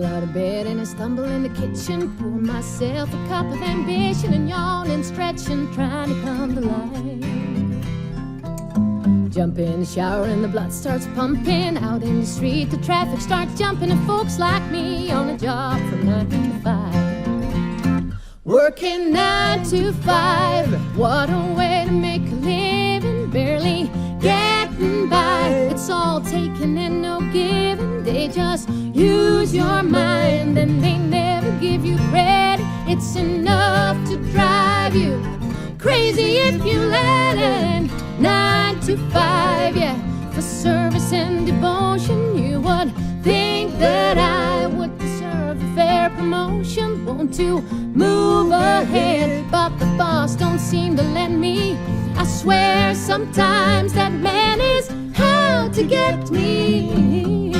Roll out of bed and I stumble in the kitchen, pour myself a cup of ambition and yawn and stretch and trying to come to life. Jump in the shower and the blood starts pumping. Out in the street the traffic starts jumping, and folks like me on a job from 9 to 5. Working 9 to 5, what a way to make a living, barely getting by. It's all taking and no giving. They just use your mind and they never give you credit. It's enough to drive you crazy if you let it. 9 to 5, yeah, for service and devotion. You would think that I would deserve a fair promotion. Want to move ahead, but the boss don't seem to let me. I swear sometimes that man is out to get me.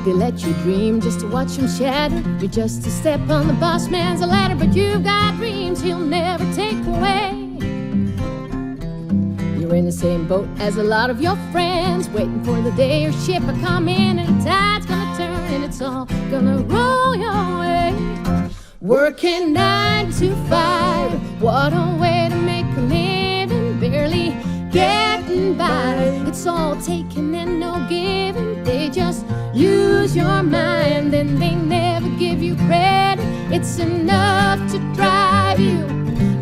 They let you dream just to watch him shatter. You're just a step on the boss man's ladder, but you've got dreams he'll never take away. You're in the same boat as a lot of your friends, waiting for the day your ship will come in and the tide's gonna turn and it's all gonna roll your way. Working 9 to 5, what a way to make a living, barely getting by. It's all taking and no giving. They just use your mind and they never give you credit. It's enough to drive you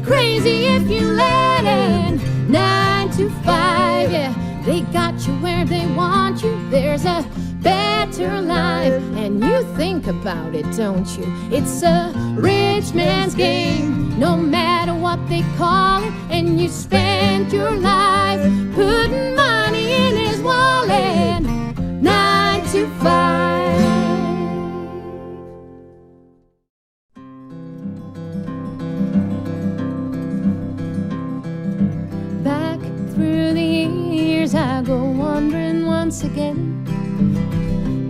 crazy if you let it. 9 to 5, yeah, they got you where they want you. There's a better life and you think about it, don't you? It's a rich man's game, no matter what they call it. And you spend your life putting money in his wallet. 9 to 5. Back through the years I go wandering once again,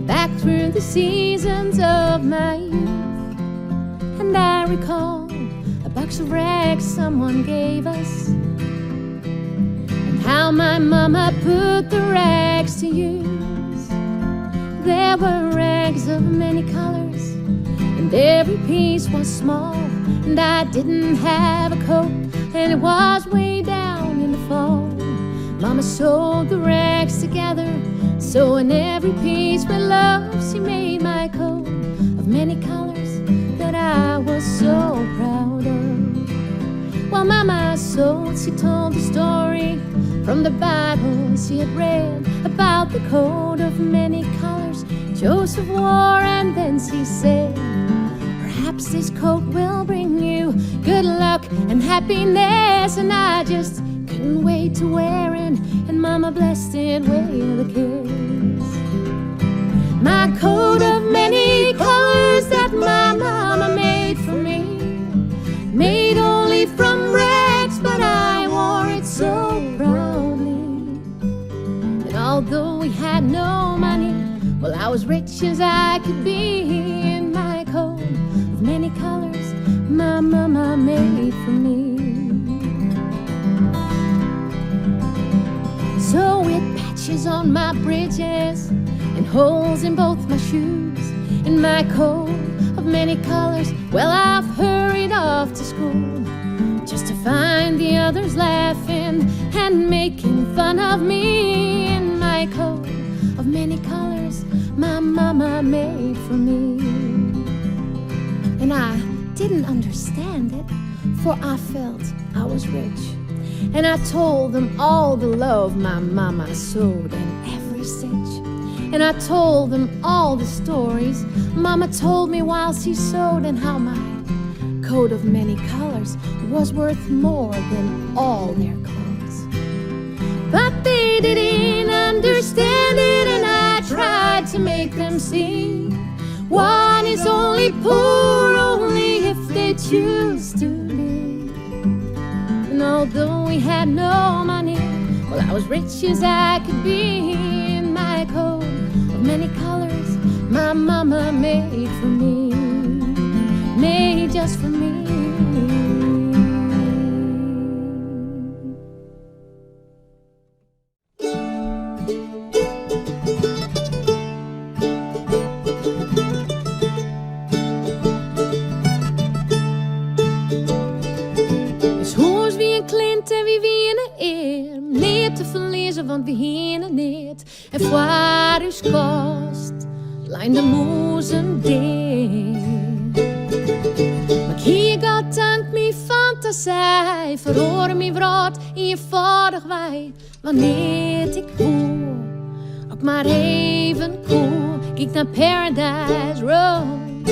back through the seasons of my youth. And I recall a box of rags someone gave us, and how my mama put the rags to use. There were rags of many colors, and every piece was small. And I didn't have a coat, and it was way down in the fall. Mama sewed the rags together, sewing every piece with love. She made my coat of many colors that I was so proud of. While Mama sewed, she told the story from the Bible she had read about the coat of many colors Joseph wore. And then she said, perhaps this coat will bring you good luck and happiness. And I just couldn't wait to wear it, and Mama blessed it with a kiss. My coat of many colors that my mama made for me, made only from rags, but I wore it so proudly. And although we had no money, well, I was rich as I could be. In my coat of many colors my mama made for me. So with patches on my bridges and holes in both my shoes, in my coat of many colors, well, I've hurried off to school, just to find the others laughing and making fun of me. In my coat of many colors my mama made for me. And I didn't understand it, for I felt I was rich. And I told them all the love my mama sewed in every stitch. And I told them all the stories Mama told me while she sewed, and how my coat of many colors was worth more than all their clothes. But they didn't understand it, and I tried to make them see one is only poor only if they choose to be. And although we had no money, well, I was rich as I could be. In my coat of many colors my mama made for me, made just for me. want we hinnen niet. En voor uw kast, lijn de moezen ding. Maar hier gaat dank mijn fantasie, verhoor mijn wraad in je vader wij. Wanneer ik voel, ook maar even cool, kijk naar Paradise Road.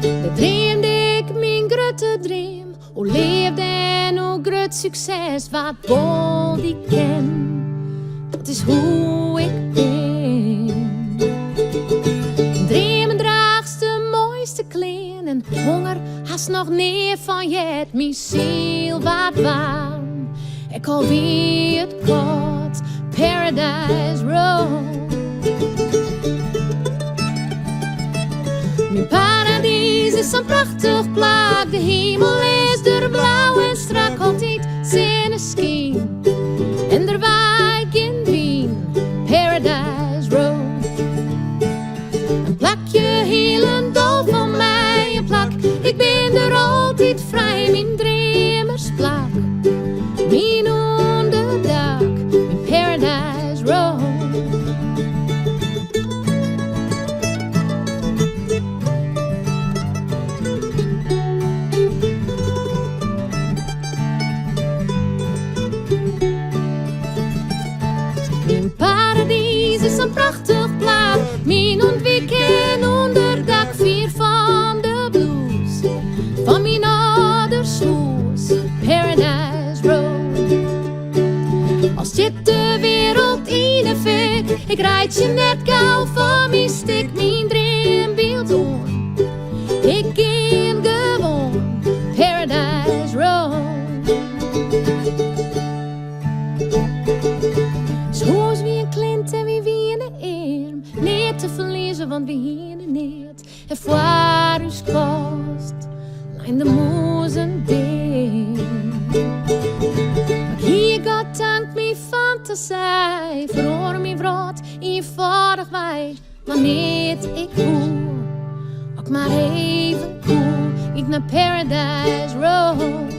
De dreamde ik mijn grote dream, hoe leefde en hoe groot succes, wat bol die ken, dat is hoe ik ben. Dreamen draagst de mooiste kleding en honger haast nog neer van je, mijn ziel wat warm. Ik al wie het kort, Paradise Road. Mijn paradijs is een prachtig plek, de hemel is er blauw en strak, altijd zonneschijn. En er waait in wien, Paradise Road. Een plakje heel een dol van mij, een plak, ik ben er altijd vrij, mijn dreamersplak. Mijn onderdak, mijn Paradise Road. Mijn paradijs is een prachtig plaat, mijn ontwikkeling onderdak, vier van de blues, van mijn ouders hoes, Paradise Road. Als dit de wereld in de fik, ik rijd je net gauw van mijn stik, mijn dreambeeld on. Ik ken gewoon Paradise Road. Zoals wie een klint en wie winnen eer, niet te verliezen, want we hinnen niet. En voor uw kost, lijn de moezen ding. Hier gaat dank mijn fantasie, verhoor mijn wraad in je vader wij. Wanneer ik voel, ook maar even cool, ik naar Paradise Road.